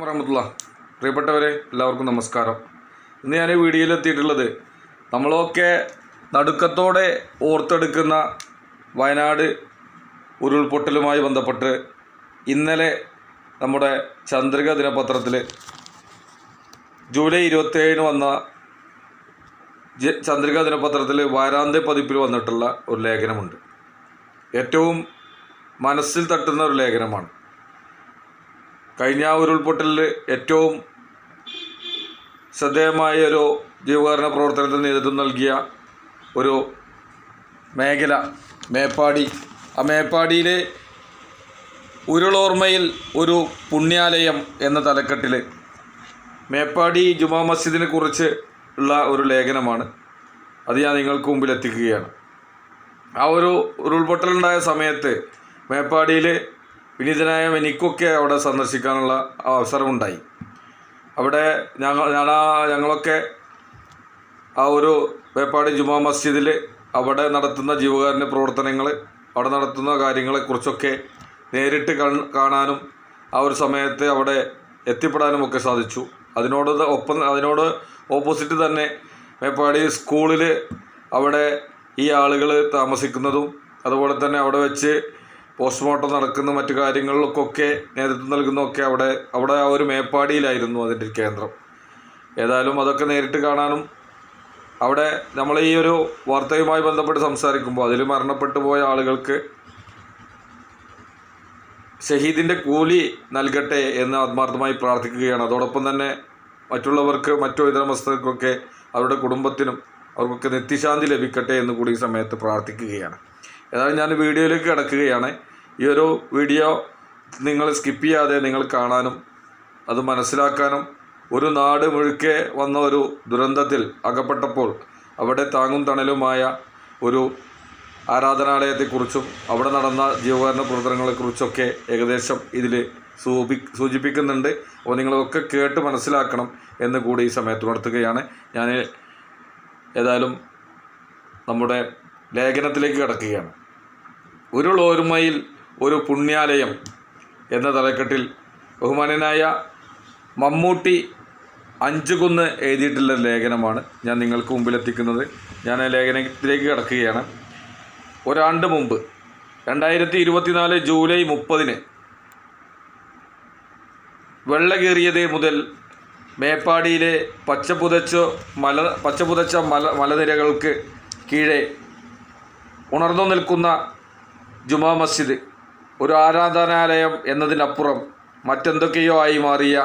വറഹ്മത്തുള്ളാഹി. പ്രിയപ്പെട്ടവരെ എല്ലാവർക്കും നമസ്കാരം. ഇന്ന് ഞാൻ ഈ വീഡിയോയിലെത്തിയിട്ടുള്ളത് നമ്മളൊക്കെ നടുക്കത്തോടെ ഓർത്തെടുക്കുന്ന വയനാട് ഉരുൾപൊട്ടലുമായി ബന്ധപ്പെട്ട് ഇന്നലെ നമ്മുടെ ചന്ദ്രിക ദിനപത്രത്തിൽ ജൂലൈ 27 വന്ന ചന്ദ്രിക ദിനപത്രത്തിൽ വാരാന്ത്യ പതിപ്പിൽ വന്നിട്ടുള്ള ഒരു ലേഖനമുണ്ട്. ഏറ്റവും മനസ്സിൽ തട്ടുന്ന ഒരു ലേഖനമാണ്. കഴിഞ്ഞ ഉരുൾപൊട്ടലിൽ ഏറ്റവും ശ്രദ്ധേയമായ ഒരു ജീവകാരുണ്യ പ്രവർത്തനത്തിന് നേതൃത്വം നൽകിയ ഒരു മേഖല മേപ്പാടി. ആ മേപ്പാടിയിലെ ഉരുളോർമ്മയിൽ ഒരു പുണ്യാലയം എന്ന തലക്കെട്ടിൽ മേപ്പാടി ജുമാ മസ്ജിദിനെ കുറിച്ച് ഉള്ള ഒരു ലേഖനമാണ്. അത് ഞാൻ നിങ്ങൾക്ക് മുമ്പിൽ എത്തിക്കുകയാണ്. ആ ഒരു ഉരുൾപൊട്ടലുണ്ടായ സമയത്ത് മേപ്പാടിയിൽ വിനീതനായ എനിക്കൊക്കെ അവിടെ സന്ദർശിക്കാനുള്ള അവസരമുണ്ടായി. അവിടെ ഞങ്ങളൊക്കെ ആ ഒരു മേപ്പാടി ജുമാ മസ്ജിദിൽ അവിടെ നടത്തുന്ന ജീവകാരുണ്യ പ്രവർത്തനങ്ങൾ, അവിടെ നടത്തുന്ന കാര്യങ്ങളെക്കുറിച്ചൊക്കെ നേരിട്ട് കാണാനും ആ ഒരു സമയത്ത് അവിടെ എത്തിപ്പെടാനും ഒക്കെ സാധിച്ചു. അതിനോട് ഓപ്പോസിറ്റ് തന്നെ മേപ്പാടി സ്കൂളിൽ അവിടെ ഈ ആളുകൾ താമസിക്കുന്നതും അതുപോലെ തന്നെ അവിടെ വെച്ച് പോസ്റ്റ്മോർട്ടം നടക്കുന്ന മറ്റു കാര്യങ്ങൾക്കൊക്കെ നേതൃത്വം നൽകുന്നതൊക്കെ അവിടെ ആ ഒരു മേപ്പാടിയിലായിരുന്നു അതിൻ്റെ കേന്ദ്രം. ഏതായാലും അതൊക്കെ നേരിട്ട് കാണാനും അവിടെ നമ്മൾ ഈ ഒരു വാർത്തയുമായി ബന്ധപ്പെട്ട് സംസാരിക്കുമ്പോൾ അതിൽ മരണപ്പെട്ടു പോയ ആളുകൾക്ക് ഷഹീദിൻ്റെ കൂലി നൽകട്ടെ എന്ന് ആത്മാർത്ഥമായി പ്രാർത്ഥിക്കുകയാണ്. അതോടൊപ്പം തന്നെ മറ്റുള്ളവർക്ക് മറ്റു ഇതര മസ്തകർക്കൊക്കെ അവരുടെ കുടുംബത്തിനും അവർക്കൊക്കെ നിത്യശാന്തി ലഭിക്കട്ടെ എന്ന് കൂടി ഈ സമയത്ത് പ്രാർത്ഥിക്കുകയാണ്. ഏതായാലും ഞാൻ വീഡിയോയിലേക്ക് കിടക്കുകയാണ്. ഈ ഒരു വീഡിയോ നിങ്ങൾ സ്കിപ്പ് ചെയ്യാതെ നിങ്ങൾ കാണാനും അത് മനസ്സിലാക്കാനും, ഒരു നാട് മുഴുക്കെ വന്ന ഒരു ദുരന്തത്തിൽ അകപ്പെട്ടപ്പോൾ അവിടെ താങ്ങും തണലുമായ ഒരു ആരാധനാലയത്തെക്കുറിച്ചും അവിടെ നടന്ന ജീവകാരുണ്യ പ്രവർത്തനങ്ങളെക്കുറിച്ചൊക്കെ ഏകദേശം ഇതിൽ സൂചിപ്പിക്കുന്നുണ്ട്. അപ്പോൾ നിങ്ങളൊക്കെ കേട്ട് മനസ്സിലാക്കണം എന്ന് കൂടി ഈ സമയത്ത് ഉണർത്തുകയാണ്. ഞാൻ ഏതായാലും നമ്മുടെ ലേഖനത്തിലേക്ക് കിടക്കുകയാണ്. ഉരുളോർമ്മയിൽ ഒരു പുണ്യാലയം എന്ന തലക്കെട്ടിൽ ബഹുമാന്യനായ മമ്മൂട്ടി അഞ്ചുകുന്ന് എഴുതിയിട്ടുള്ള ലേഖനമാണ് ഞാൻ നിങ്ങൾക്ക് മുമ്പിലെത്തിക്കുന്നത്. ഞാൻ ലേഖനത്തിലേക്ക് കിടക്കുകയാണ്. ഒരാണ്ട് മുമ്പ് 2024 ജൂലൈ 30 വെള്ളകേറിയത് മുതൽ മേപ്പാടിയിലെ പച്ചപുതച്ച മലനിരകൾക്ക് കീഴെ ഉണർന്നു നിൽക്കുന്ന ജുമാ മസ്ജിദ് ഒരു ആരാധനാലയം എന്നതിനപ്പുറം മറ്റെന്തൊക്കെയോ ആയി മാറിയ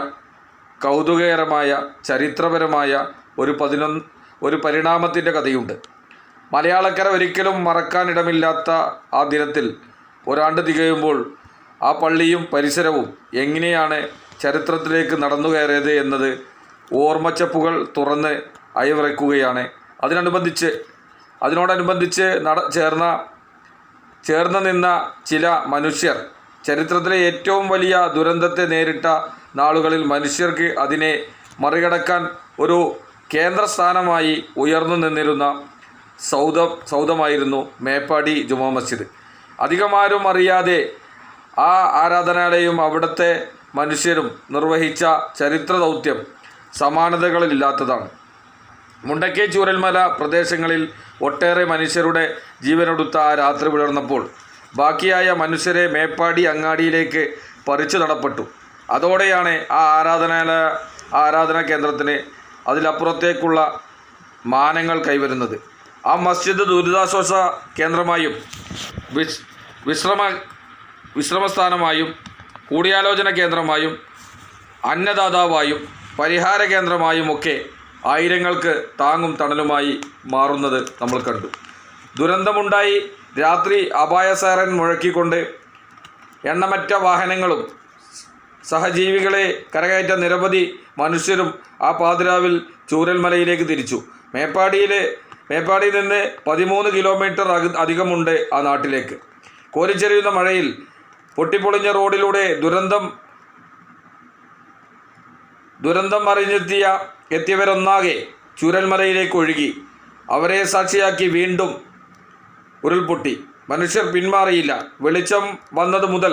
കൗതുകകരമായ ചരിത്രപരമായ ഒരു പരിണാമത്തിൻ്റെ കഥയുണ്ട്. മലയാളക്കര ഒരിക്കലും മറക്കാനിടമില്ലാത്ത ആ ദിനത്തിൽ ഒരാണ്ട് തികയുമ്പോൾ ആ പള്ളിയും പരിസരവും എങ്ങനെയാണ് ചരിത്രത്തിലേക്ക് നടന്നു കയറിയത് എന്നത് ഓർമ്മച്ചപ്പുകൾ തുറന്ന് അയവിറക്കുകയാണ്. അതിനോടനുബന്ധിച്ച് ചേർന്ന് നിന്ന ചില മനുഷ്യർ ചരിത്രത്തിലെ ഏറ്റവും വലിയ ദുരന്തത്തെ നേരിട്ട നാളുകളിൽ മനുഷ്യർക്ക് അതിനെ മറികടക്കാൻ ഒരു കേന്ദ്രസ്ഥാനമായി ഉയർന്നു നിന്നിരുന്ന സൗധമായിരുന്നു മേപ്പാടി ജുമാ മസ്ജിദ്. അധികമാരും അറിയാതെ ആ ആരാധനാലയം അവിടുത്തെ മനുഷ്യരും നിർവഹിച്ച ചരിത്ര ദൗത്യം സമാനതകളില്ലാത്തതാണ്. മുണ്ടക്കൈ ചൂരൽമല പ്രദേശങ്ങളിൽ ഒട്ടേറെ മനുഷ്യരുടെ ജീവനൊടുത്ത ആ രാത്രി വിടർന്നപ്പോൾ ബാക്കിയായ മനുഷ്യരെ മേപ്പാടി അങ്ങാടിയിലേക്ക് പറിച്ചു നടപ്പെട്ടു. അതോടെയാണ് ആ ആരാധനാ കേന്ദ്രത്തിന് അതിലപ്പുറത്തേക്കുള്ള മാനങ്ങൾ കൈവരുന്നത്. ആ മസ്ജിദ് ദുരിതാശ്വാസ കേന്ദ്രമായും വിശ്രമസ്ഥാനമായും കൂടിയാലോചന കേന്ദ്രമായും അന്നദാതാവായും പരിഹാര കേന്ദ്രമായും ഒക്കെ ആയിരങ്ങൾക്ക് താങ്ങും തണലുമായി മാറുന്നത് നമ്മൾ കണ്ടു. ദുരന്തമുണ്ടായി രാത്രി അപായ സൈറൻ മുഴക്കിക്കൊണ്ട് എണ്ണമറ്റ വാഹനങ്ങളും സഹജീവികളെ കരകയറ്റ നിരവധി മനുഷ്യരും ആ പാതിരാവിൽ ചൂരൽമലയിലേക്ക് തിരിച്ചു. മേപ്പാടിയിൽ നിന്ന് 13 കിലോമീറ്റർ അധികമുണ്ട് ആ നാട്ടിലേക്ക്. കോരിച്ചെരിയുന്ന മഴയിൽ പൊട്ടിപ്പൊളിഞ്ഞ റോഡിലൂടെ ദുരന്തം എത്തിയവരൊന്നാകെ ചൂരൽമലയിലേക്ക് ഒഴുകി. അവരെ സാക്ഷിയാക്കി വീണ്ടും ഉരുൾപൊട്ടി. മനുഷ്യർ പിന്മാറിയില്ല. വെളിച്ചം വന്നത് മുതൽ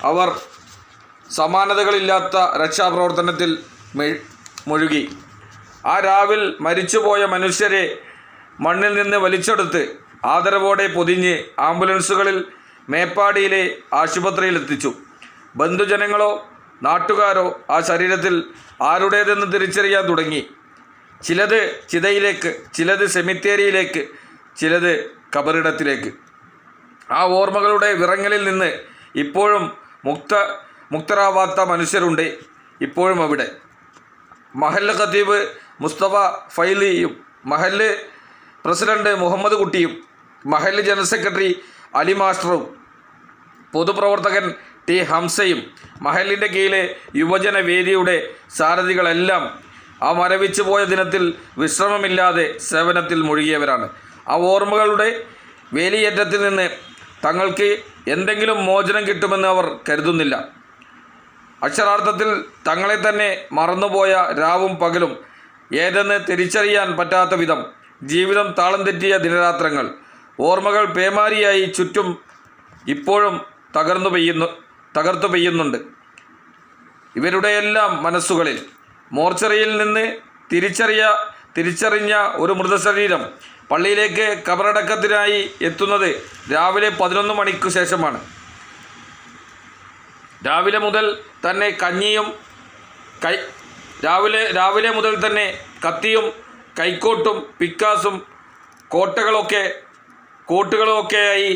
അവർ സമാനതകളില്ലാത്ത രക്ഷാപ്രവർത്തനത്തിൽ മുഴുകി. ആ രാവിൽ മരിച്ചുപോയ മനുഷ്യരെ മണ്ണിൽ നിന്ന് വലിച്ചെടുത്ത് ആദരവോടെ പൊതിഞ്ഞ് ആംബുലൻസുകളിൽ മേപ്പാടിയിലെ ആശുപത്രിയിലെത്തിച്ചു. ബന്ധുജനങ്ങളോ നാട്ടുകാരോ ആ ശരീരത്തിൽ ആരുടേതെന്ന് തിരിച്ചറിയാൻ തുടങ്ങി. ചിലത് ചിതയിലേക്ക്, ചിലത് സെമിത്തേരിയിലേക്ക്, ചിലത് കബറിടത്തിലേക്ക്. ആ ഓർമ്മകളുടെ വിറങ്ങലിൽ നിന്ന് ഇപ്പോഴും മുക്തരാവാത്ത മനുഷ്യരുണ്ട്. ഇപ്പോഴും അവിടെ മഹല്ല് ഖത്തീബ് മുസ്തഫ ഫൈലിയും, മഹല്ല് പ്രസിഡന്റ് മുഹമ്മദ് കുട്ടിയും, മഹല്ല് ജനറൽ സെക്രട്ടറി അലി മാസ്റ്ററും, പൊതുപ്രവർത്തകൻ ടി ഹംസയും, മഹലിൻ്റെ കീഴിലെ യുവജന വേദിയുടെ സാരഥികളെല്ലാം ആ മരവിച്ചു പോയ ദിനത്തിൽ വിശ്രമമില്ലാതെ സേവനത്തിൽ മുഴുകിയവരാണ്. ആ ഓർമ്മകളുടെ വേലിയേറ്റത്തിൽ നിന്ന് തങ്ങൾക്ക് എന്തെങ്കിലും മോചനം കിട്ടുമെന്ന് അവർ കരുതുന്നില്ല. അക്ഷരാർത്ഥത്തിൽ തങ്ങളെ തന്നെ മറന്നുപോയ രാവും പകലും ഏതെന്ന് തിരിച്ചറിയാൻ പറ്റാത്ത വിധം ജീവിതം താളം തെറ്റിയ ദിനരാത്രങ്ങൾ, ഓർമ്മകൾ പേമാരിയായി ചുറ്റും ഇപ്പോഴും തകർത്തു പെയ്യുന്നുണ്ട്. ഇവരുടെയെല്ലാം മനസ്സുകളിൽ മോർച്ചറിയിൽ നിന്ന് തിരിച്ചറിഞ്ഞ ഒരു മൃതശരീരം പള്ളിയിലേക്ക് കബറടക്കത്തിനായി എത്തുന്നത് രാവിലെ 11 മണിക്ക് ശേഷമാണ്. രാവിലെ മുതൽ തന്നെ കത്തിയും കൈക്കോട്ടും പിക്കാസും കോട്ടുകളുമൊക്കെയായി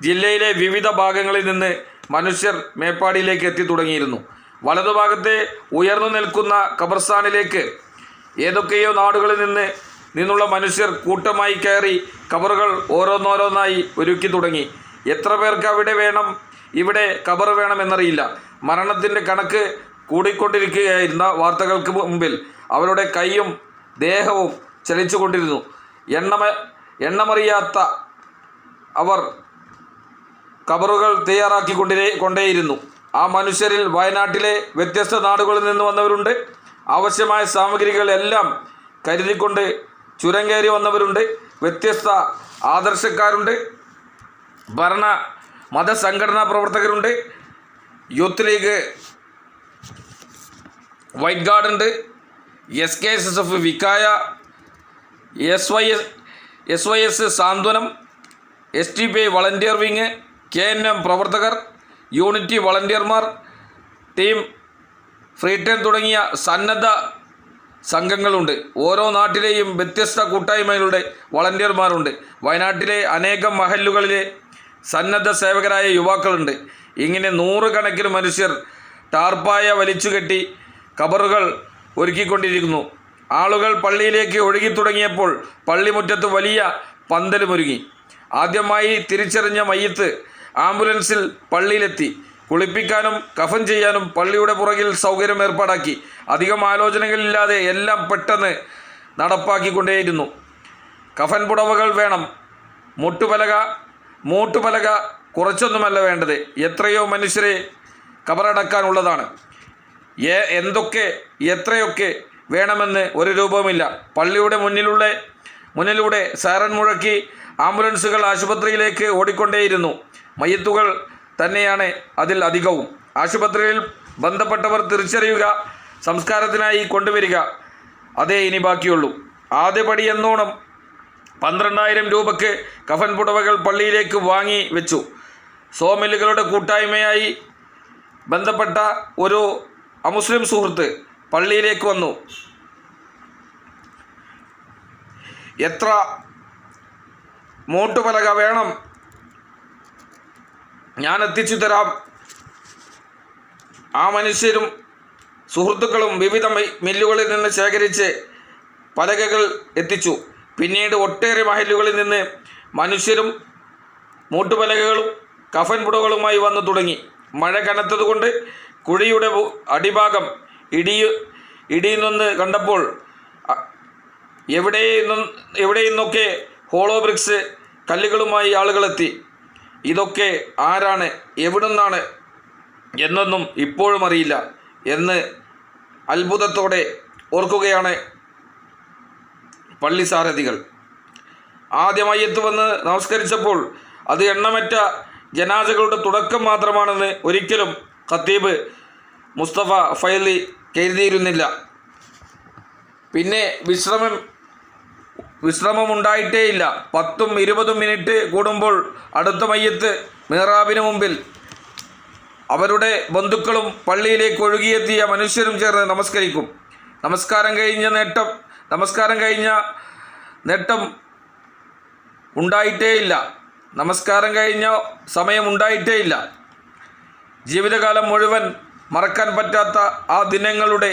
ജില്ലയിലെ വിവിധ ഭാഗങ്ങളിൽ നിന്ന് മനുഷ്യർ മേപ്പാടിയിലേക്ക് എത്തി തുടങ്ങിയിരുന്നു. വലതുഭാഗത്തെ ഉയർന്നു നിൽക്കുന്ന ഖബർസ്ഥാനിലേക്ക് ഏതൊക്കെയോ നാടുകളിൽ നിന്നുള്ള മനുഷ്യർ കൂട്ടമായി കയറി ഖബറുകൾ ഓരോന്നോരോന്നായി ഒരുക്കി തുടങ്ങി. എത്ര പേർക്ക് ഇവിടെ ഖബർ വേണമെന്നറിയില്ല. മരണത്തിൻ്റെ കണക്ക് കൂടിക്കൊണ്ടിരിക്കുകയായിരുന്ന വാർത്തകൾക്ക് മുമ്പിൽ അവരുടെ കൈയും ദേഹവും ചലിച്ചുകൊണ്ടിരുന്നു. എണ്ണമറിയാത്ത അവർ ഖബറുകൾ തയ്യാറാക്കിക്കൊണ്ടേയിരുന്നു. ആ മനുഷ്യരിൽ വയനാട്ടിലെ വ്യത്യസ്ത നാടുകളിൽ നിന്ന് വന്നവരുണ്ട്. ആവശ്യമായ സാമഗ്രികൾ എല്ലാം കരുതിക്കൊണ്ട് ചുരം കയറി വന്നവരുണ്ട്. വ്യത്യസ്ത ആദർശക്കാരുണ്ട്. മതസംഘടനാ പ്രവർത്തകരുണ്ട്. യൂത്ത് ലീഗ്, വൈറ്റ് ഗാർഡ് ഉണ്ട്, SKSF വിക്കായ, SYS സാന്ത്വനം, STPI വളണ്ടിയർ വിങ്, KNM പ്രവർത്തകർ, യൂണിറ്റി വളണ്ടിയർമാർ, ടീം ഫ്രീടേൺ തുടങ്ങിയ സന്നദ്ധ സംഘങ്ങളുണ്ട്. ഓരോ നാട്ടിലെയും വ്യത്യസ്ത കൂട്ടായ്മകളുടെ വളണ്ടിയർമാരുണ്ട്. വയനാട്ടിലെ അനേകം മഹല്ലുകളിലെ സന്നദ്ധ സേവകരായ യുവാക്കളുണ്ട്. ഇങ്ങനെ 100 കണക്കിന് മനുഷ്യർ ടാർപ്പായ വലിച്ചുകെട്ടി ഖബറുകൾ ഒരുക്കിക്കൊണ്ടിരിക്കുന്നു. ആളുകൾ പള്ളിയിലേക്ക് ഒഴുകി തുടങ്ങിയപ്പോൾ പള്ളിമുറ്റത്ത് വലിയ പന്തലുമൊരുങ്ങി. ആദ്യമായി തിരിച്ചറിഞ്ഞ മയ്യത്ത് ആംബുലൻസിൽ പള്ളിയിലെത്തി. കുളിപ്പിക്കാനും കഫൻ ചെയ്യാനും പള്ളിയുടെ പുറകിൽ സൗകര്യം ഏർപ്പാടാക്കി. അധികം ആലോചനകളില്ലാതെ എല്ലാം പെട്ടെന്ന് നടപ്പാക്കിക്കൊണ്ടേയിരുന്നു. കഫൻ പുടവകൾ വേണം. മൂട്ടുപലക കുറച്ചൊന്നുമല്ല വേണ്ടത്. എത്രയോ മനുഷ്യരെ കബറടക്കാനുള്ളതാണ്. എത്രയൊക്കെ വേണമെന്ന് ഒരു രൂപവുമില്ല. പള്ളിയുടെ മുന്നിലൂടെ സൈറൻ മുഴക്കി ആംബുലൻസുകൾ ആശുപത്രിയിലേക്ക് ഓടിക്കൊണ്ടേയിരുന്നു. മയ്യത്തുകൾ തന്നെയാണ് അതിൽ അധികവും. ആശുപത്രിയിൽ ബന്ധപ്പെട്ടവർ തിരിച്ചറിയുക, സംസ്കാരത്തിനായി കൊണ്ടുവരിക, അതേ ഇനി ബാക്കിയുള്ളൂ. ആദ്യപടി എന്നോണം 12,000 രൂപയ്ക്ക് കഫൻ പുടവകൾ പള്ളിയിലേക്ക് വാങ്ങി വെച്ചു. സോമില്ലുകളുടെ കൂട്ടായ്മയായി ബന്ധപ്പെട്ട ഒരു അമുസ്ലിം സുഹൃത്ത് പള്ളിയിലേക്ക് വന്നു. എത്ര മൂട്ടുപലക വേണം? ഞാൻ എത്തിച്ചു തരാം. ആ മനുഷ്യരും സുഹൃത്തുക്കളും വിവിധ മില്ലുകളിൽ നിന്ന് ശേഖരിച്ച് പലകകൾ എത്തിച്ചു. പിന്നീട് ഒട്ടേറെ മഹല്ലുകളിൽ നിന്ന് മനുഷ്യരും മൂട്ടുപലകകളും കഫൻ പുടകളുമായി വന്നു തുടങ്ങി. മഴ കനത്തതുകൊണ്ട് കുഴിയുടെ അടിഭാഗം ഇടിയുന്നെന്ന് കണ്ടപ്പോൾ എവിടെയെന്നൊക്കെ ഹോളോ ബ്രിക്സ് കല്ലുകളുമായി ആളുകളെത്തി. ഇതൊക്കെ ആരാണ്, എവിടുന്നാണ് എന്നൊന്നും ഇപ്പോഴും അറിയില്ല എന്ന് അത്ഭുതത്തോടെ ഓർക്കുകയാണ് പള്ളി സാരഥികൾ. ആദ്യമായി വന്ന് നമസ്കരിച്ചപ്പോൾ അത് എണ്ണമറ്റ ജനാസകളുടെ തുടക്കം മാത്രമാണെന്ന് ഒരിക്കലും ഖത്തീബ് മുസ്തഫ ഫൈലി കരുതിയിരുന്നില്ല. പിന്നെ വിശ്രമമുണ്ടായിട്ടേയില്ല. 10-20 മിനിറ്റ് കൂടുമ്പോൾ അടുത്ത മയ്യത്ത് മിഹ്റാബിന് മുമ്പിൽ അവരുടെ ബന്ധുക്കളും പള്ളിയിലേക്ക് ഒഴുകിയെത്തിയ മനുഷ്യരും ചേർന്ന് നമസ്കരിക്കും. നമസ്കാരം കഴിഞ്ഞ നേട്ടം ഉണ്ടായിട്ടേയില്ല. നമസ്കാരം കഴിഞ്ഞ സമയം ഉണ്ടായിട്ടേയില്ല. ജീവിതകാലം മുഴുവൻ മറക്കാൻ പറ്റാത്ത ആ ദിനങ്ങളുടെ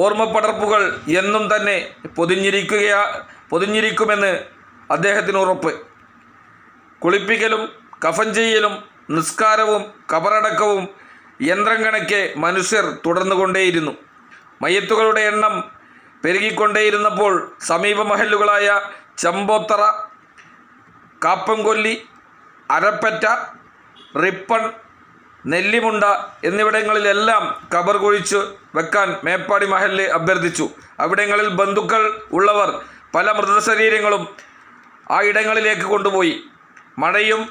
ഓർമ്മപ്പടർപ്പുകൾ എന്നും തന്നെ പൊതിഞ്ഞിരിക്കുമെന്ന് അദ്ദേഹത്തിന് ഉറപ്പ്. കുളിപ്പിക്കലും കഫൻ ചെയ്യലും നിസ്കാരവും കബറടക്കവും യന്ത്രം കണക്കെ മനുഷ്യർ തുടർന്നുകൊണ്ടേയിരുന്നു. മയ്യത്തുകളുടെ എണ്ണം പെരുകിക്കൊണ്ടേയിരുന്നപ്പോൾ സമീപ മഹല്ലുകളായ ചമ്പോത്തറ, കാപ്പംകൊല്ലി, അരപ്പറ്റ, റിപ്പൺ, നെല്ലിമുണ്ട എന്നിവിടങ്ങളിലെല്ലാം ഖബർ കുഴിച്ചു വെക്കാൻ മേപ്പാടി മഹല്ല് അഭ്യർത്ഥിച്ചു. അവിടങ്ങളിൽ ബന്ധുക്കൾ ഉള്ളവർ പല മൃതശരീരങ്ങളും ആ ഇടങ്ങളിലേക്ക് കൊണ്ടുപോയി. മഴയും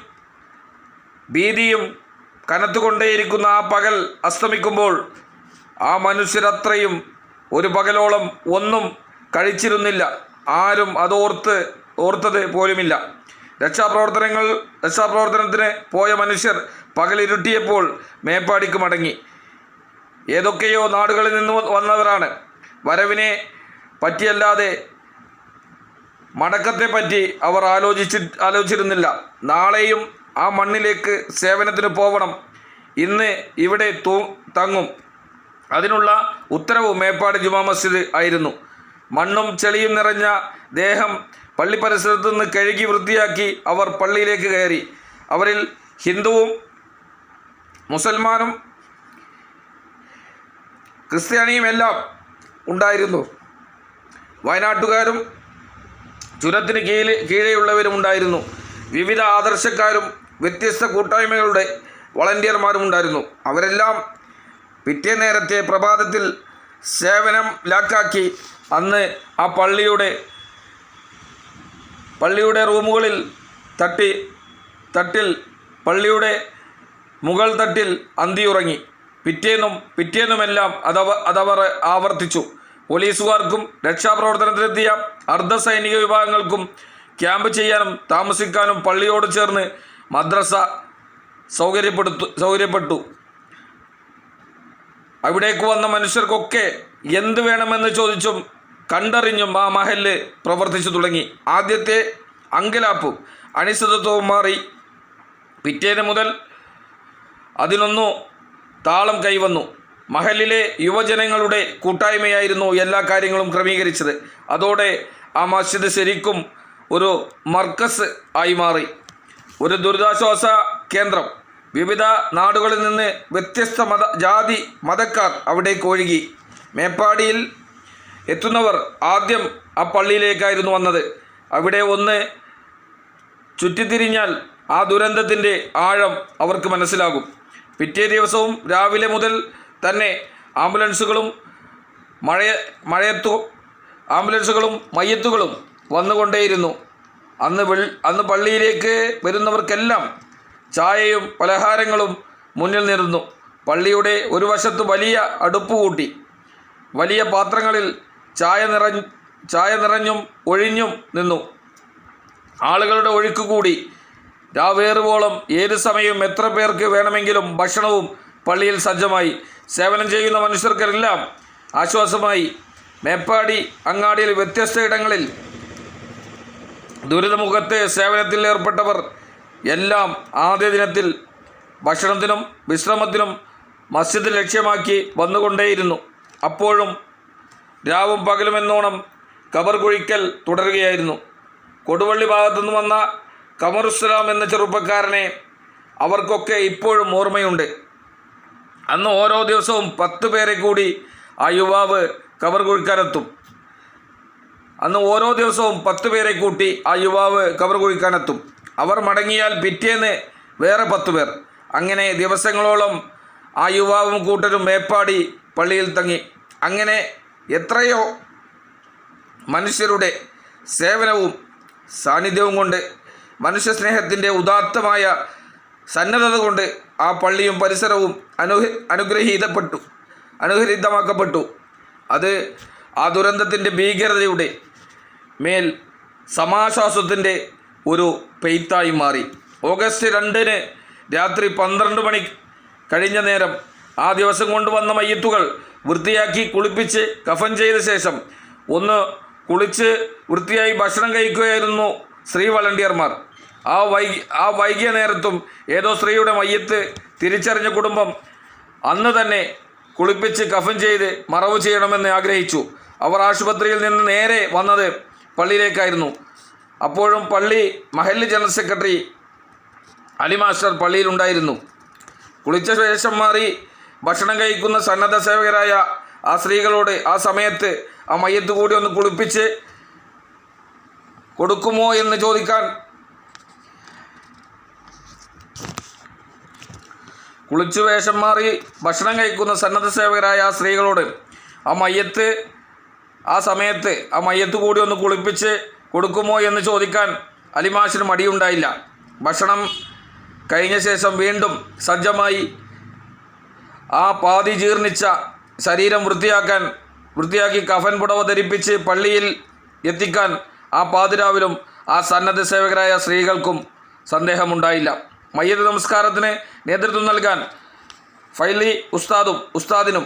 ഭീതിയും കനത്തുകൊണ്ടേയിരിക്കുന്ന ആ പകൽ അസ്തമിക്കുമ്പോൾ ആ മനുഷ്യരത്രയും ഒരു പകലോളം ഒന്നും കഴിച്ചിരുന്നില്ല. ആരും ഓർത്തത് പോലുമില്ല. രക്ഷാപ്രവർത്തനത്തിന് പോയ മനുഷ്യർ പകലിരുട്ടിയപ്പോൾ മേപ്പാടിക്ക് മടങ്ങി. ഏതൊക്കെയോ നാടുകളിൽ നിന്ന് വന്നവരാണ്. വരവിനെ പറ്റിയല്ലാതെ മടക്കത്തെപ്പറ്റി അവർ ആലോചിച്ചിരുന്നില്ല. നാളെയും ആ മണ്ണിലേക്ക് സേവനത്തിന് പോവണം. ഇന്ന് ഇവിടെ തങ്ങും. അതിനുള്ള ഉത്തരവ് മേപ്പാടി ജുമാ മസ്ജിദ് ആയിരുന്നു. മണ്ണും ചെളിയും നിറഞ്ഞ ദേഹം പള്ളി പരിസരത്തു നിന്ന് കഴുകി വൃത്തിയാക്കി അവർ പള്ളിയിലേക്ക് കയറി. അവരിൽ ഹിന്ദുവും മുസൽമാനും ക്രിസ്ത്യാനിയും എല്ലാം ഉണ്ടായിരുന്നു. വയനാട്ടുകാരും ചുരത്തിന് കീഴെയുള്ളവരും ഉണ്ടായിരുന്നു. വിവിധ ആദർശക്കാരും വ്യത്യസ്ത കൂട്ടായ്മകളുടെ വളണ്ടിയർമാരും ഉണ്ടായിരുന്നു. അവരെല്ലാം പിറ്റേ നേരത്തെ പ്രഭാതത്തിൽ സേവനം ലാക്കാക്കി അന്ന് ആ പള്ളിയുടെ റൂമുകളിൽ പള്ളിയുടെ മുകൾ തട്ടിൽ അന്തിയുറങ്ങി. പിറ്റേന്നുമെല്ലാം അതവർ ആവർത്തിച്ചു. പോലീസുകാർക്കും രക്ഷാപ്രവർത്തനത്തിനെത്തിയ അർദ്ധസൈനിക വിഭാഗങ്ങൾക്കും ക്യാമ്പ് ചെയ്യാനും താമസിക്കാനും പള്ളിയോട് ചേർന്ന് മദ്രസ സൗകര്യപ്പെട്ടു. അവിടേക്ക് വന്ന മനുഷ്യർക്കൊക്കെ എന്ത് വേണമെന്ന് ചോദിച്ചും കണ്ടറിഞ്ഞും ആ മഹല്ല് പ്രവർത്തിച്ചു തുടങ്ങി. ആദ്യത്തെ അങ്കലാപ്പും അനിശ്ചിതത്വവും മാറി. പിറ്റേന്ന് മുതൽ അതിനൊന്നു താളം കൈവന്നു. മഹല്ലിലെ യുവജനങ്ങളുടെ കൂട്ടായ്മയായിരുന്നു എല്ലാ കാര്യങ്ങളും ക്രമീകരിച്ചത്. അതോടെ ആ മസ്ജിദ് ശരിക്കും ഒരു മർക്കസ് ആയി മാറി, ഒരു ദുരിതാശ്വാസ കേന്ദ്രം. വിവിധ നാടുകളിൽ നിന്ന് വ്യത്യസ്ത ജാതി മതക്കാർ അവിടേക്ക് ഒഴുകി. മേപ്പാടിയിൽ എത്തുന്നവർ ആദ്യം ആ പള്ളിയിലേക്കായിരുന്നു വന്നത്. അവിടെ ഒന്ന് ചുറ്റിത്തിരിഞ്ഞാൽ ആ ദുരന്തത്തിൻ്റെ ആഴം അവർക്ക് മനസ്സിലാകും. പിറ്റേ ദിവസവും രാവിലെ മുതൽ തന്നെ ആംബുലൻസുകളും മയ്യത്തുകളും വന്നുകൊണ്ടേയിരുന്നു. അന്ന് പള്ളിയിലേക്ക് വരുന്നവർക്കെല്ലാം ചായയും പലഹാരങ്ങളും മുന്നിൽ നിന്നു. പള്ളിയുടെ ഒരു വശത്ത് വലിയ അടുപ്പ് കൂട്ടി വലിയ പാത്രങ്ങളിൽ ചായ നിറഞ്ഞും ഒഴിഞ്ഞും നിന്നു. ആളുകളുടെ ഒഴുക്ക് കൂടി. രാവേറുവോളം ഏത് സമയവും എത്ര പേർക്ക് വേണമെങ്കിലും ഭക്ഷണവും പള്ളിയിൽ സജ്ജമായി. സേവനം ചെയ്യുന്ന മനുഷ്യർക്കെല്ലാം ആശ്വാസമായി. മേപ്പാടി അങ്ങാടിയിൽ വ്യത്യസ്ത ഇടങ്ങളിൽ ദുരിതമുഖത്ത് സേവനത്തിൽ ഏർപ്പെട്ടവർ എല്ലാം ആദ്യ ദിനത്തിൽ ഭക്ഷണത്തിനും വിശ്രമത്തിനും മസ്ജിദ് ലക്ഷ്യമാക്കി വന്നുകൊണ്ടേയിരുന്നു. അപ്പോഴും രാവും പകലുമെന്നോണം ഖബർ കുഴിക്കൽ തുടരുകയായിരുന്നു. കൊടുവള്ളി ഭാഗത്തുനിന്ന് വന്ന ഖമറുസ്സലാം എന്ന ചെറുപ്പക്കാരനെ അവർക്കൊക്കെ ഇപ്പോഴും ഓർമ്മയുണ്ട്. അന്ന് ഓരോ ദിവസവും 10 പേരെ കൂടി ആ യുവാവ് ഖബർ കുഴിക്കാനെത്തും. അവർ മടങ്ങിയാൽ പിറ്റേന്ന് വേറെ 10 പേർ. അങ്ങനെ ദിവസങ്ങളോളം ആ യുവാവും കൂട്ടരും മേപ്പാടി പള്ളിയിൽ തങ്ങി. അങ്ങനെ എത്രയോ മനുഷ്യരുടെ സേവനവും സാന്നിധ്യവും കൊണ്ട് മനുഷ്യസ്നേഹത്തിൻ്റെ ഉദാത്തമായ സന്നദ്ധത കൊണ്ട് ആ പള്ളിയും പരിസരവും അനുഗ്രഹീതമാക്കപ്പെട്ടു. അത് ആ ദുരന്തത്തിൻ്റെ ഭീകരതയുടെ മേൽ സമാശ്വാസത്തിൻ്റെ ഒരു പെയ്ത്തായി മാറി. ഓഗസ്റ്റ് 2 രാത്രി 12 മണി കഴിഞ്ഞ നേരം ആ ദിവസം കൊണ്ടുവന്ന മയ്യത്തുകൾ വൃത്തിയാക്കി കുളിപ്പിച്ച് കഫൻ ചെയ്ത ശേഷം ഒന്ന് കുളിച്ച് വൃത്തിയായി ഭക്ഷണം കഴിക്കുകയായിരുന്നു സ്ത്രീ വളണ്ടിയർമാർ. ആ വൈകിയ നേരത്തും ഏതോ സ്ത്രീയുടെ മയ്യത്ത് തിരിച്ചറിഞ്ഞ കുടുംബം അന്ന് തന്നെ കുളിപ്പിച്ച് കഫൻ ചെയ്ത് മറവ് ചെയ്യണമെന്ന് ആഗ്രഹിച്ചു. അവർ ആശുപത്രിയിൽ നിന്ന് നേരെ വന്നത് പള്ളിയിലേക്കായിരുന്നു. അപ്പോഴും മഹല്ല് ജനറൽ സെക്രട്ടറി അലി മാസ്റ്റർ പള്ളിയിലുണ്ടായിരുന്നു. കുളിച്ച ശേഷം മാറി ഭക്ഷണം കഴിക്കുന്ന സന്നദ്ധ സേവകരായ ആ സ്ത്രീകളോട് ആ സമയത്ത് ആ മയ്യത്ത് കൂടി ഒന്ന് കുളിപ്പിച്ച് കൊടുക്കുമോ എന്ന് ചോദിക്കാൻ കുളിച്ചു വേഷം മാറി ഭക്ഷണം കഴിക്കുന്ന സന്നദ്ധ സേവകരായ ആ സ്ത്രീകളോട് ആ സമയത്ത് ആ മയ്യത്ത് കൂടി ഒന്ന് കുളിപ്പിച്ച് കൊടുക്കുമോ എന്ന് ചോദിക്കാൻ അലിമാഷിന് മടിയുണ്ടായില്ല. ഭക്ഷണം കഴിഞ്ഞ ശേഷം വീണ്ടും സജ്ജമായി ആ പാതി ജീർണിച്ച ശരീരം വൃത്തിയാക്കി കഫൻ പുടവ ധരിപ്പിച്ച് പള്ളിയിൽ എത്തിക്കാൻ ആ പാതിരാവിലും ആ സന്നദ്ധ സേവകരായ സ്ത്രീകൾക്കും സന്ദേഹമുണ്ടായില്ല. മയ്യത്ത് നമസ്കാരത്തിന് നേതൃത്വം നൽകാൻ ഫൈലി ഉസ്താദിനും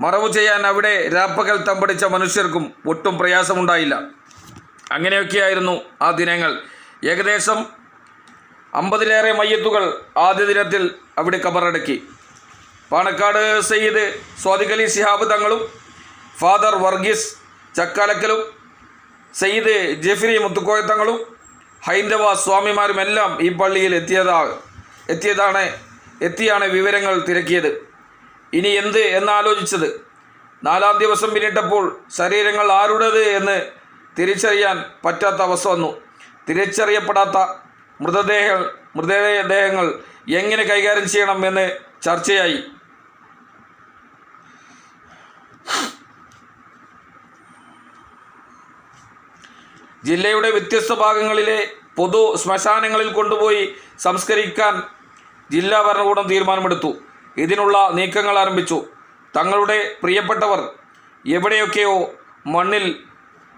മറവു ചെയ്യാൻ അവിടെ രാപ്പകൽ തമ്പടിച്ച മനുഷ്യർക്കും ഒട്ടും പ്രയാസമുണ്ടായില്ല. അങ്ങനെയൊക്കെയായിരുന്നു ആ ദിനങ്ങൾ. ഏകദേശം 50-ലേറെ മയ്യത്തുകൾ ആദ്യ ദിനത്തിൽ അവിടെ കബറടക്കി. പാണക്കാട് സയ്യിദ് സ്വാദിഖ് അലി ശിഹാബ് തങ്ങളും ഫാദർ വർഗീസ് ചക്കാലക്കലും സയ്യിദ് ജെഫ്രി മുത്തുക്കോയ തങ്ങളും ഹൈന്ദവ സ്വാമിമാരുമെല്ലാം ഈ പള്ളിയിൽ എത്തിയാണ് വിവരങ്ങൾ തിരക്കിയത്. ഇനി എന്ത് എന്നാലോചിച്ചത്. 4-ാം ദിവസം പിന്നിട്ടപ്പോൾ ശരീരങ്ങൾ ആരുടേത് എന്ന് തിരിച്ചറിയാൻ പറ്റാത്ത അവസ്ഥ വന്നു. തിരിച്ചറിയപ്പെടാത്ത മൃതദേഹങ്ങൾ എങ്ങനെ കൈകാര്യം ചെയ്യണം എന്ന് ചർച്ചയായി. ജില്ലയുടെ വ്യത്യസ്ത ഭാഗങ്ങളിലെ പൊതു ശ്മശാനങ്ങളിൽ കൊണ്ടുപോയി സംസ്കരിക്കാൻ ജില്ലാ ഭരണകൂടം തീരുമാനമെടുത്തു. ഇതിനുള്ള നീക്കങ്ങൾ ആരംഭിച്ചു. തങ്ങളുടെ പ്രിയപ്പെട്ടവർ എവിടെയൊക്കെയോ മണ്ണിൽ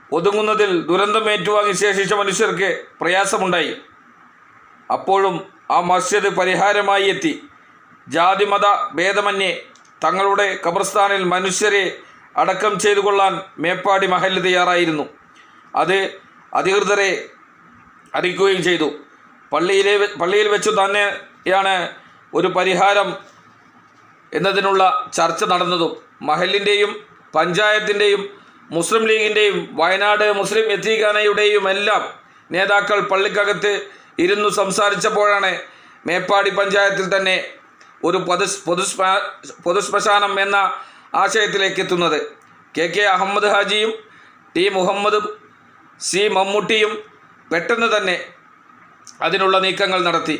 ഒതുങ്ങുന്നതിൽ ദുരന്തം ഏറ്റുവാങ്ങി ശേഷിച്ച മനുഷ്യർക്ക് പ്രയാസമുണ്ടായി. അപ്പോഴും ആ മസ്ജിദ് പരിഹാരമായി എത്തി. ജാതിമത ഭേദമന്യേ തങ്ങളുടെ ഖബർസ്ഥാനിൽ മനുഷ്യരെ അടക്കം ചെയ്തു കൊള്ളാൻ മേപ്പാടി മഹല്ല് തയ്യാറായിരുന്നു. അത് അധികൃതരെ അറിയിക്കുകയും ചെയ്തു. പള്ളിയിൽ വെച്ചു തന്നെയാണ് ഒരു പരിഹാരം എന്നതിനുള്ള ചർച്ച നടന്നതും. മഹല്ലിൻ്റെയും പഞ്ചായത്തിൻ്റെയും മുസ്ലിം ലീഗിൻ്റെയും വയനാട് മുസ്ലിം യതീഖാനയുടെയും എല്ലാം നേതാക്കൾ പള്ളിക്കകത്ത് ഇരുന്നു സംസാരിച്ചപ്പോഴാണ് മേപ്പാടി പഞ്ചായത്തിൽ തന്നെ ഒരു പൊതുശ്മശാനം എന്ന ആശയത്തിലേക്ക് എത്തുന്നത്. കെ അഹമ്മദ് ഹാജിയും ടി മുഹമ്മദും സി മമ്മൂട്ടിയും പെട്ടെന്ന് തന്നെ അതിനുള്ള നീക്കങ്ങൾ നടത്തി.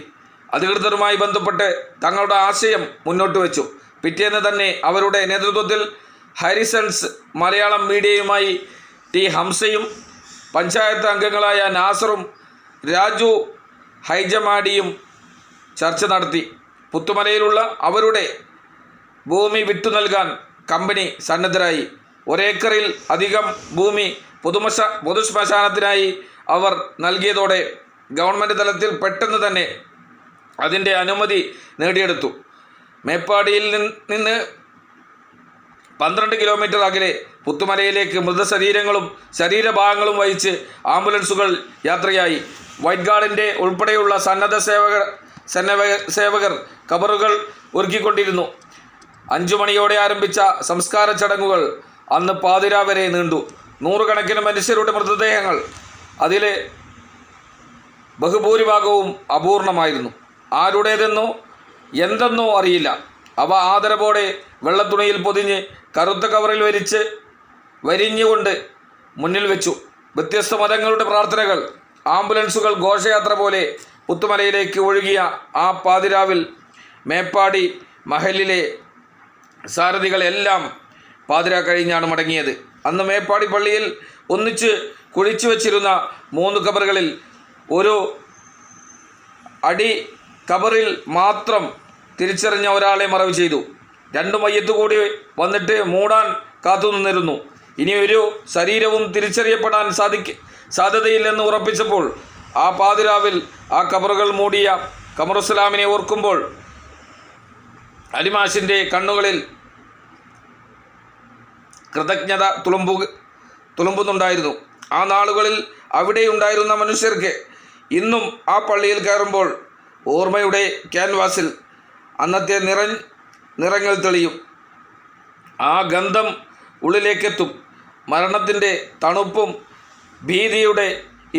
അധികൃതരുമായി ബന്ധപ്പെട്ട് തങ്ങളുടെ ആശയം മുന്നോട്ട് വെച്ചു. പിറ്റേന്ന് തന്നെ അവരുടെ നേതൃത്വത്തിൽ ഹാരിസൺസ് മലയാളം മീഡിയയുമായി ടി ഹംസയും പഞ്ചായത്ത് അംഗങ്ങളായ നാസറും രാജു ഹൈജമാഡിയും ചർച്ച നടത്തി. പുത്തുമലയിലുള്ള അവരുടെ ഭൂമി വിട്ടു നൽകാൻ കമ്പനി സന്നദ്ധരായി. 1 ഏക്കറിൽ അധികം ഭൂമി പൊതുശ്മശാനത്തിനായി അവർ നൽകിയതോടെ ഗവൺമെൻറ് തലത്തിൽ പെട്ടെന്ന് തന്നെ അതിൻ്റെ അനുമതി നേടിയെടുത്തു. മേപ്പാടിയിൽ നിന്ന് 12 കിലോമീറ്റർ അകലെ പുത്തുമലയിലേക്ക് മൃതശരീരങ്ങളും ശരീരഭാഗങ്ങളും വഹിച്ച് ആംബുലൻസുകൾ യാത്രയായി. വൈറ്റ് ഗാർഡിൻ്റെ ഉൾപ്പെടെയുള്ള സന്നദ്ധ സേവകർ ഖബറുകൾ ഒരുക്കിക്കൊണ്ടിരുന്നു. 5 മണിയോടെ ആരംഭിച്ച സംസ്കാര ചടങ്ങുകൾ അന്ന് പാതിരാ വരെ നീണ്ടു. 100 കണക്കിന് മനുഷ്യരുടെ മൃതദേഹങ്ങൾ. അതിലെ ബഹുഭൂരിഭാഗവും അപൂർണമായിരുന്നു. ആരുടേതെന്നോ എന്തെന്നോ അറിയില്ല. അവ ആദരവോടെ വെള്ളത്തുണിയിൽ പൊതിഞ്ഞ് കറുത്ത കവറിൽ വരിഞ്ഞുകൊണ്ട് മുന്നിൽ വെച്ചു. വ്യത്യസ്ത മതങ്ങളുടെ പ്രാർത്ഥനകൾ, ആംബുലൻസുകൾ ഘോഷയാത്ര പോലെ പുത്തുമലയിലേക്ക് ഒഴുകിയ ആ പാതിരാവിൽ മേപ്പാടി മഹല്ലിലെ സാരഥികളെല്ലാം പാതിര കഴിഞ്ഞാണ് മടങ്ങിയത്. അന്ന് മേപ്പാടി പള്ളിയിൽ ഒന്നിച്ച് കുഴിച്ചു വച്ചിരുന്ന 3 ഖബറുകളിൽ ഒരു അടി ഖബറിൽ മാത്രം തിരിച്ചറിഞ്ഞ ഒരാളെ മറവ് ചെയ്തു. 2 മയ്യത്ത് കൂടി വന്നിട്ട് മൂടാൻ കാത്തു നിന്നിരുന്നു. ഇനി ഒരു ശരീരവും തിരിച്ചറിയപ്പെടാൻ സാധ്യതയില്ലെന്ന് ഉറപ്പിച്ചപ്പോൾ ആ പാതിരാവിൽ ആ ഖബറുകൾ മൂടിയ ഖമറുസ്സലാമിനെ ഓർക്കുമ്പോൾ അലിമാഷിൻ്റെ കണ്ണുകളിൽ കൃതജ്ഞത തുളുമ്പുന്നുണ്ടായിരുന്നു. ആ നാളുകളിൽ അവിടെയുണ്ടായിരുന്ന മനുഷ്യർക്ക് ഇന്നും ആ പള്ളിയിൽ കയറുമ്പോൾ ഓർമ്മയുടെ ക്യാൻവാസിൽ അന്നത്തെ നിറങ്ങൾ തെളിയും. ആ ഗന്ധം ഉള്ളിലേക്കെത്തും. മരണത്തിൻ്റെ തണുപ്പും ഭീതിയുടെ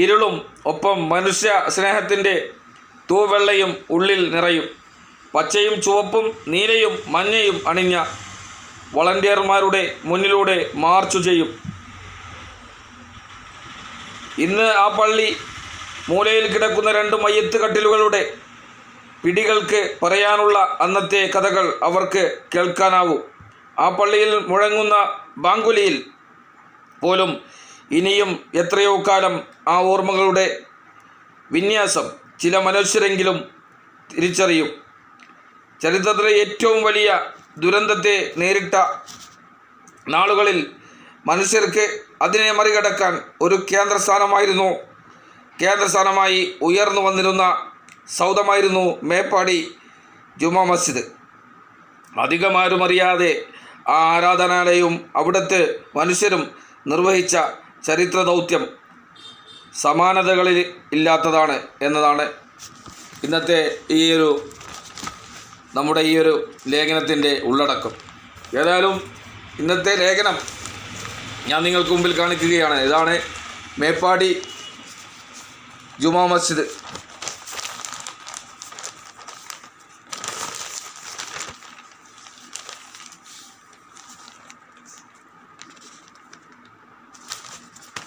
ഇരുളും ഒപ്പം മനുഷ്യ സ്നേഹത്തിൻ്റെ തൂവെള്ളയും ഉള്ളിൽ നിറയും. പച്ചയും ചുവപ്പും നീലയും മഞ്ഞയും അണിഞ്ഞ വളണ്ടിയർമാരുടെ മുന്നിലൂടെ മാർച്ചു ചെയ്യും. ഇന്ന് ആ പള്ളി മൂലയിൽ കിടക്കുന്ന 2 മയ്യത്ത് കട്ടിലുകളുടെ പിടികൾക്ക് പറയാനുള്ള അന്നത്തെ കഥകൾ അവർക്ക് കേൾക്കാനാവും. ആ പള്ളിയിൽ മുഴങ്ങുന്ന ബാങ്കുലിയിൽ പോലും ഇനിയും എത്രയോ കാലം ആ ഓർമ്മകളുടെ വിന്യാസം ചില മനുഷ്യരെങ്കിലും തിരിച്ചറിയും. ചരിത്രത്തിലെ ഏറ്റവും വലിയ ദുരന്തത്തെ നേരിട്ട നാളുകളിൽ മനുഷ്യർക്ക് അതിനെ മറികടക്കാൻ ഒരു കേന്ദ്രസ്ഥാനമായി ഉയർന്നു വന്നിരുന്ന സൗധമായിരുന്നു മേപ്പാടി ജുമാ മസ്ജിദ്. അധികമാരും അറിയാതെ ആ ആരാധനാലയവും അവിടുത്തെ മനുഷ്യരും നിർവഹിച്ച ചരിത്ര ദൗത്യം സമാനതകളിൽ ഇല്ലാത്തതാണ് എന്നതാണ് ഇന്നത്തെ നമ്മുടെ ഈ ഒരു ലേഖനത്തിൻ്റെ ഉള്ളടക്കം. ഏതായാലും ഇന്നത്തെ ലേഖനം ഞാൻ നിങ്ങൾക്ക് മുമ്പിൽ കാണിക്കുകയാണ്. ഇതാണ് മേപ്പാടി ജുമാ മസ്ജിദ്.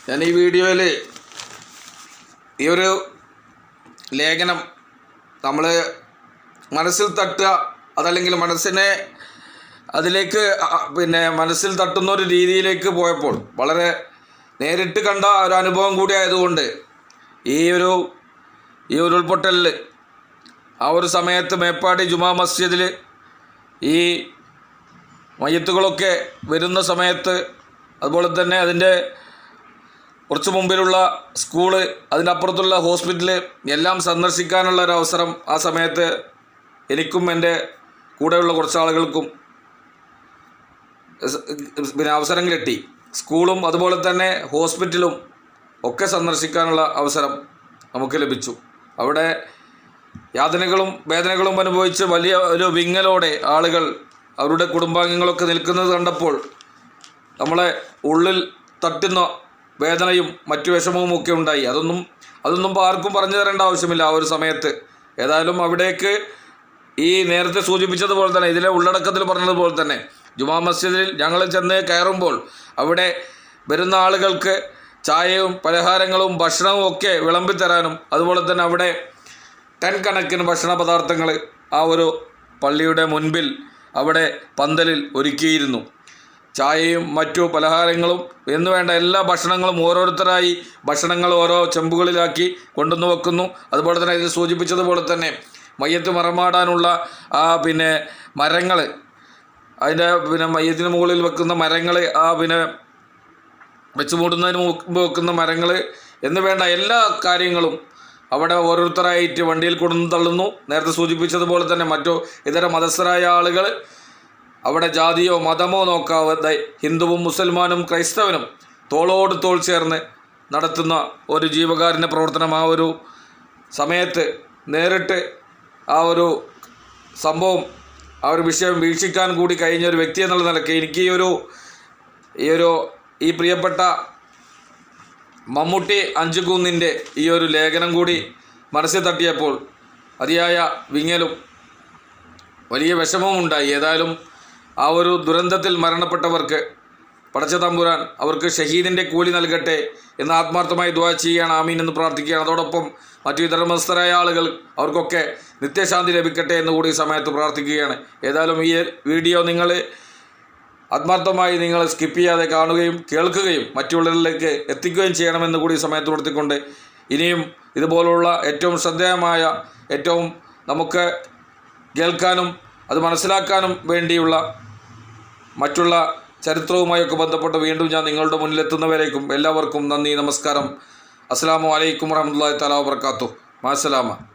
ഞാൻ ഈ വീഡിയോയിൽ ഈ ഒരു ലേഖനം നമ്മൾ മനസ്സിൽ തട്ടുക, അതല്ലെങ്കിൽ മനസ്സിനെ അതിലേക്ക് മനസ്സിൽ തട്ടുന്ന ഒരു രീതിയിലേക്ക് പോയപ്പോൾ വളരെ നേരിട്ട് കണ്ട ഒരു അനുഭവം കൂടി ആയതുകൊണ്ട് ഈ ഒരു ഉരുൾപൊട്ടലിൽ ആ ഒരു സമയത്ത് മേപ്പാടി ജുമാ മസ്ജിദിൽ ഈ മയ്യത്തുകളൊക്കെ വരുന്ന സമയത്ത്, അതുപോലെ തന്നെ അതിൻ്റെ കുറച്ച് മുമ്പിലുള്ള സ്കൂള്, അതിൻ്റെ അപ്പുറത്തുള്ള ഹോസ്പിറ്റൽ എല്ലാം സന്ദർശിക്കാനുള്ള ഒരു അവസരം ആ സമയത്ത് എനിക്കും എൻ്റെ കൂടെയുള്ള കുറച്ച് ആളുകൾക്കും അവസരം കിട്ടി. സ്കൂളും അതുപോലെ തന്നെ ഹോസ്പിറ്റലും ഒക്കെ സന്ദർശിക്കാനുള്ള അവസരം നമുക്ക് ലഭിച്ചു. അവിടെ യാതനകളും വേദനകളും അനുഭവിച്ച് വലിയ ഒരു വിങ്ങലോടെ ആളുകൾ അവരുടെ കുടുംബാംഗങ്ങളൊക്കെ നിൽക്കുന്നത് കണ്ടപ്പോൾ നമ്മളെ ഉള്ളിൽ തട്ടുന്ന വേദനയും മറ്റു വിഷമവും ഒക്കെ ഉണ്ടായി. അതൊന്നും ആർക്കും പറഞ്ഞു തരേണ്ട ആവശ്യമില്ല ആ ഒരു സമയത്ത്. ഏതായാലും അവിടേക്ക് ഈ നേരത്തെ സൂചിപ്പിച്ചതുപോലെ തന്നെ, ഇതിലെ ഉള്ളടക്കത്തിൽ പറഞ്ഞതുപോലെ തന്നെ, ജുമാ മസ്ജിദിൽ ഞങ്ങൾ ചെന്ന് കയറുമ്പോൾ അവിടെ വരുന്ന ആളുകൾക്ക് ചായയും പലഹാരങ്ങളും ഭക്ഷണവും ഒക്കെ വിളമ്പിത്തരാനും, അതുപോലെ തന്നെ അവിടെ 10 കണക്കിന് ഭക്ഷണ പദാർത്ഥങ്ങൾ ആ ഒരു പള്ളിയുടെ മുൻപിൽ അവിടെ പന്തലിൽ ഒരുക്കിയിരുന്നു. ചായയും മറ്റു പലഹാരങ്ങളും എന്ന് വേണ്ട എല്ലാ ഭക്ഷണങ്ങളും ഓരോരുത്തരായി ഭക്ഷണങ്ങൾ ഓരോ ചെമ്പുകളിലാക്കി കൊണ്ടുവന്ന് വെക്കുന്നു. അതുപോലെ തന്നെ ഇത് സൂചിപ്പിച്ചതുപോലെ തന്നെ മയ്യത്ത് മറമാടാനുള്ള മരങ്ങൾ, അതിൻ്റെ മയ്യത്തിന് മുകളിൽ വെക്കുന്ന മരങ്ങൾ, വെച്ച് മൂടുന്നതിന് മുമ്പ് വെക്കുന്ന മരങ്ങൾ എന്ന് വേണ്ട എല്ലാ കാര്യങ്ങളും അവിടെ ഓരോരുത്തരായിട്ട് വണ്ടിയിൽ കൊണ്ടുവന്ന് തള്ളുന്നു. നേരത്തെ സൂചിപ്പിച്ചതുപോലെ തന്നെ മറ്റു ഇതര മതസ്ഥരായ ആളുകൾ അവിടെ ജാതിയോ മതമോ നോക്കാതെ ഹിന്ദുവും മുസൽമാനും ക്രൈസ്തവനും തോളോട് തോൾ ചേർന്ന് നടത്തുന്ന ഒരു ജീവകാരുണ്യ പ്രവർത്തനം ആ ഒരു സമയത്ത് നേരിട്ട് ആ ഒരു സംഭവം, ആ ഒരു വിഷയം വീക്ഷിക്കാൻ കൂടി കഴിഞ്ഞ ഒരു വ്യക്തി എന്നുള്ള നിലയ്ക്ക് എനിക്ക് ഈ പ്രിയപ്പെട്ട മമ്മൂട്ടി അഞ്ചുകുന്നിൻ്റെ ഈ ഒരു ലേഖനം കൂടി മനസ്സിൽ തട്ടിയപ്പോൾ അതിയായ വിങ്ങലും വലിയ വിഷമവും ഉണ്ടായി. ഏതായാലും ആ ഒരു ദുരന്തത്തിൽ മരണപ്പെട്ടവർക്ക് പടച്ച തമ്പുരാൻ അവർക്ക് ഷഹീദിൻ്റെ കൂലി നൽകട്ടെ എന്ന് ആത്മാർത്ഥമായി ദുആ ചെയ്യുകയാണ്. ആമീൻ എന്ന് പ്രാർത്ഥിക്കുകയാണ്. അതോടൊപ്പം മറ്റു ഇതര മതസ്ഥരായ ആളുകൾ അവർക്കൊക്കെ നിത്യശാന്തി ലഭിക്കട്ടെ എന്ന് കൂടി ഈ സമയത്ത് പ്രാർത്ഥിക്കുകയാണ്. ഏതായാലും ഈ വീഡിയോ നിങ്ങൾ ആത്മാർത്ഥമായി നിങ്ങൾ സ്കിപ്പ് ചെയ്യാതെ കാണുകയും കേൾക്കുകയും മറ്റുള്ളവരിലേക്ക് എത്തിക്കുകയും ചെയ്യണമെന്ന് കൂടി ഈ സമയത്ത് ഉണർത്തിക്കൊണ്ട് ഇനിയും ഇതുപോലുള്ള ഏറ്റവും ശ്രദ്ധേയമായ, ഏറ്റവും നമുക്ക് കേൾക്കാനും അത് മനസ്സിലാക്കാനും വേണ്ടിയുള്ള മറ്റുള്ള ചരിത്രവുമായൊക്കെ ബന്ധപ്പെട്ട് വീണ്ടും ഞാൻ നിങ്ങളുടെ മുന്നിലെത്തുന്നവരേക്കും എല്ലാവർക്കും നന്ദി, നമസ്കാരം. അസ്സലാമു അലൈക്കും വറഹ്മത്തുള്ളാഹി തആല വബറകാതുഹു. മാഅസ്സലാമ.